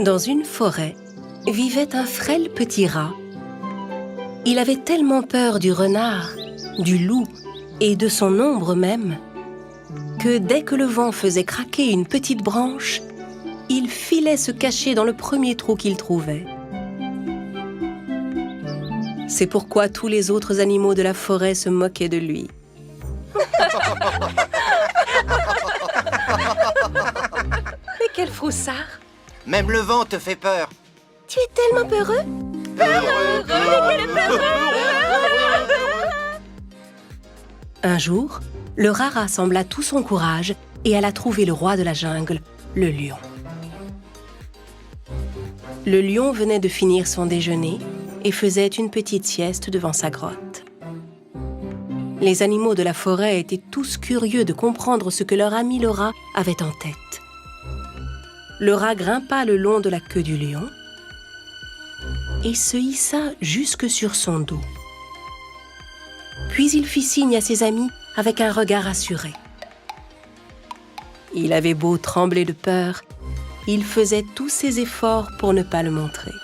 Dans une forêt, vivait un frêle petit rat. Il avait tellement peur du renard, du loup et de son ombre même, que dès que le vent faisait craquer une petite branche, il filait se cacher dans le premier trou qu'il trouvait. C'est pourquoi tous les autres animaux de la forêt se moquaient de lui. Mais quel froussard! Même le vent te fait peur. Tu es tellement peureux! Un jour, le rat rassembla tout son courage et alla trouver le roi de la jungle, le lion. Le lion venait de finir son déjeuner et faisait une petite sieste devant sa grotte. Les animaux de la forêt étaient tous curieux de comprendre ce que leur ami le rat avait en tête. Le rat grimpa le long de la queue du lion et se hissa jusque sur son dos. Puis il fit signe à ses amis avec un regard assuré. Il avait beau trembler de peur, il faisait tous ses efforts pour ne pas le montrer.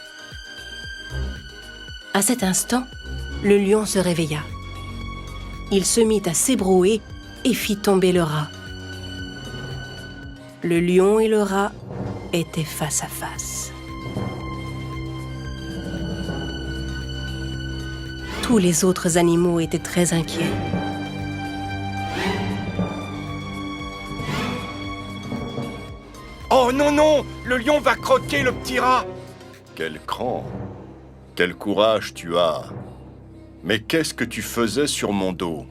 À cet instant, le lion se réveilla. Il se mit à s'ébrouer et fit tomber le rat. Le lion et le rat étaient face à face. Tous les autres animaux étaient très inquiets. Oh non, non! Le lion va croquer le petit rat! Quel cran! Quel courage tu as! Mais qu'est-ce que tu faisais sur mon dos?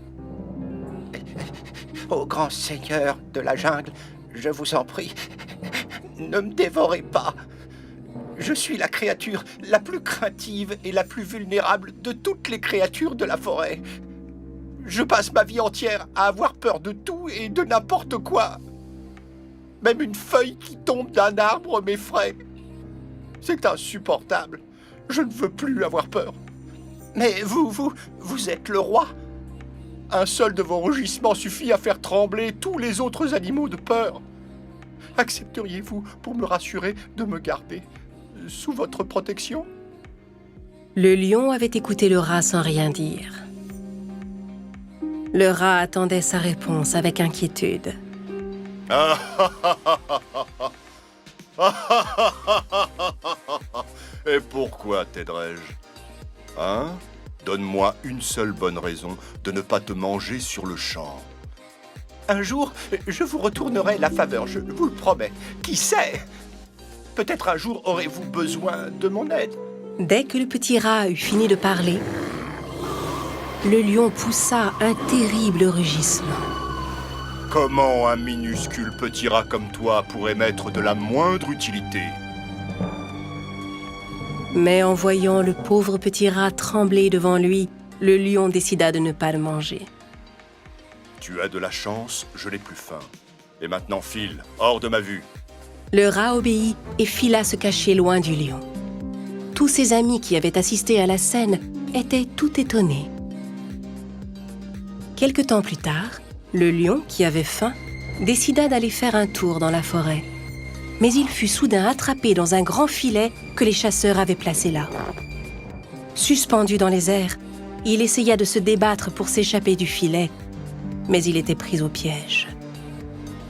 Ô grand seigneur de la jungle, je vous en prie, ne me dévorez pas. Je suis la créature la plus craintive et la plus vulnérable de toutes les créatures de la forêt. Je passe ma vie entière à avoir peur de tout et de n'importe quoi. Même une feuille qui tombe d'un arbre m'effraie. C'est insupportable. Je ne veux plus avoir peur. Mais vous êtes le roi. Un seul de vos rugissements suffit à faire trembler tous les autres animaux de peur. Accepteriez-vous, pour me rassurer, de me garder sous votre protection? Le lion avait écouté le rat sans rien dire. Le rat attendait sa réponse avec inquiétude. Et pourquoi t'aiderais-je? Hein? Donne-moi une seule bonne raison de ne pas te manger sur le champ. Un jour, je vous retournerai la faveur, je vous le promets. Qui sait? Peut-être un jour aurez-vous besoin de mon aide. Dès que le petit rat eut fini de parler, le lion poussa un terrible rugissement. Comment un minuscule petit rat comme toi pourrait m'être de la moindre utilité? Mais en voyant le pauvre petit rat trembler devant lui, le lion décida de ne pas le manger. Tu as de la chance, je n'ai plus faim. Et maintenant file, hors de ma vue. Le rat obéit et fila se cacher loin du lion. Tous ses amis qui avaient assisté à la scène étaient tout étonnés. Quelque temps plus tard, le lion, qui avait faim, décida d'aller faire un tour dans la forêt. Mais il fut soudain attrapé dans un grand filet que les chasseurs avaient placé là. Suspendu dans les airs, il essaya de se débattre pour s'échapper du filet, mais il était pris au piège.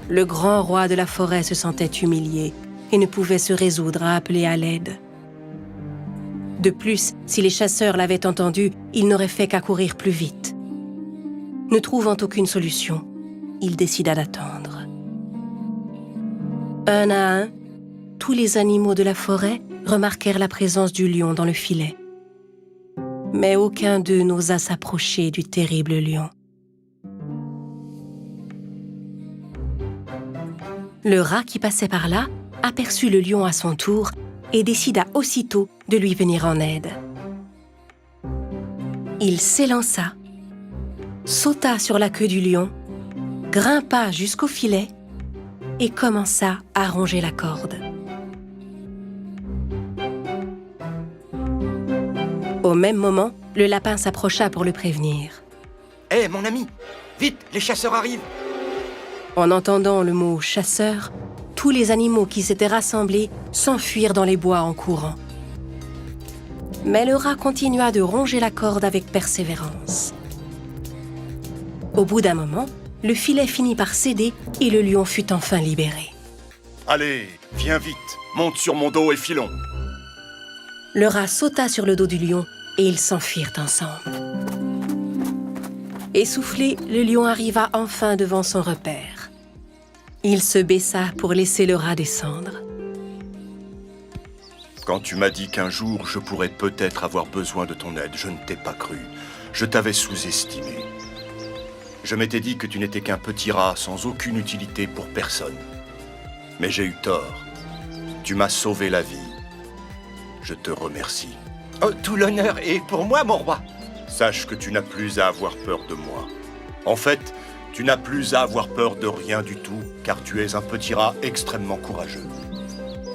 Le grand roi de la forêt se sentait humilié et ne pouvait se résoudre à appeler à l'aide. De plus, si les chasseurs l'avaient entendu, il n'aurait fait qu'accourir plus vite. Ne trouvant aucune solution, il décida d'attendre. Un à un, tous les animaux de la forêt remarquèrent la présence du lion dans le filet. Mais aucun d'eux n'osa s'approcher du terrible lion. Le rat qui passait par là aperçut le lion à son tour et décida aussitôt de lui venir en aide. Il s'élança, sauta sur la queue du lion, grimpa jusqu'au filet et commença à ronger la corde. Au même moment, le lapin s'approcha pour le prévenir. Hé, mon ami, vite, les chasseurs arrivent. En entendant le mot « chasseur », tous les animaux qui s'étaient rassemblés s'enfuirent dans les bois en courant. Mais le rat continua de ronger la corde avec persévérance. Au bout d'un moment, le filet finit par céder et le lion fut enfin libéré. Allez, viens vite, monte sur mon dos et filons. Le rat sauta sur le dos du lion et ils s'enfuirent ensemble. Essoufflé, le lion arriva enfin devant son repère. Il se baissa pour laisser le rat descendre. Quand tu m'as dit qu'un jour je pourrais peut-être avoir besoin de ton aide, je ne t'ai pas cru. Je t'avais sous-estimé. Je m'étais dit que tu n'étais qu'un petit rat sans aucune utilité pour personne. Mais j'ai eu tort. Tu m'as sauvé la vie. Je te remercie. Oh, tout l'honneur est pour moi, mon roi. Sache que tu n'as plus à avoir peur de moi. En fait, tu n'as plus à avoir peur de rien du tout, car tu es un petit rat extrêmement courageux.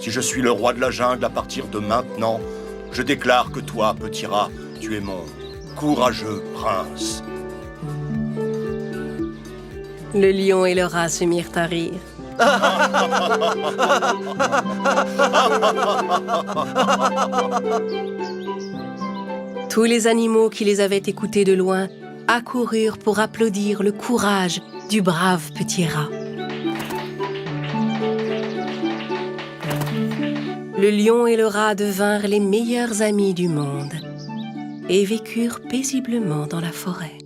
Si je suis le roi de la jungle à partir de maintenant, je déclare que toi, petit rat, tu es mon courageux prince. Le lion et le rat se mirent à rire. Tous les animaux qui les avaient écoutés de loin accoururent pour applaudir le courage du brave petit rat. Le lion et le rat devinrent les meilleurs amis du monde et vécurent paisiblement dans la forêt.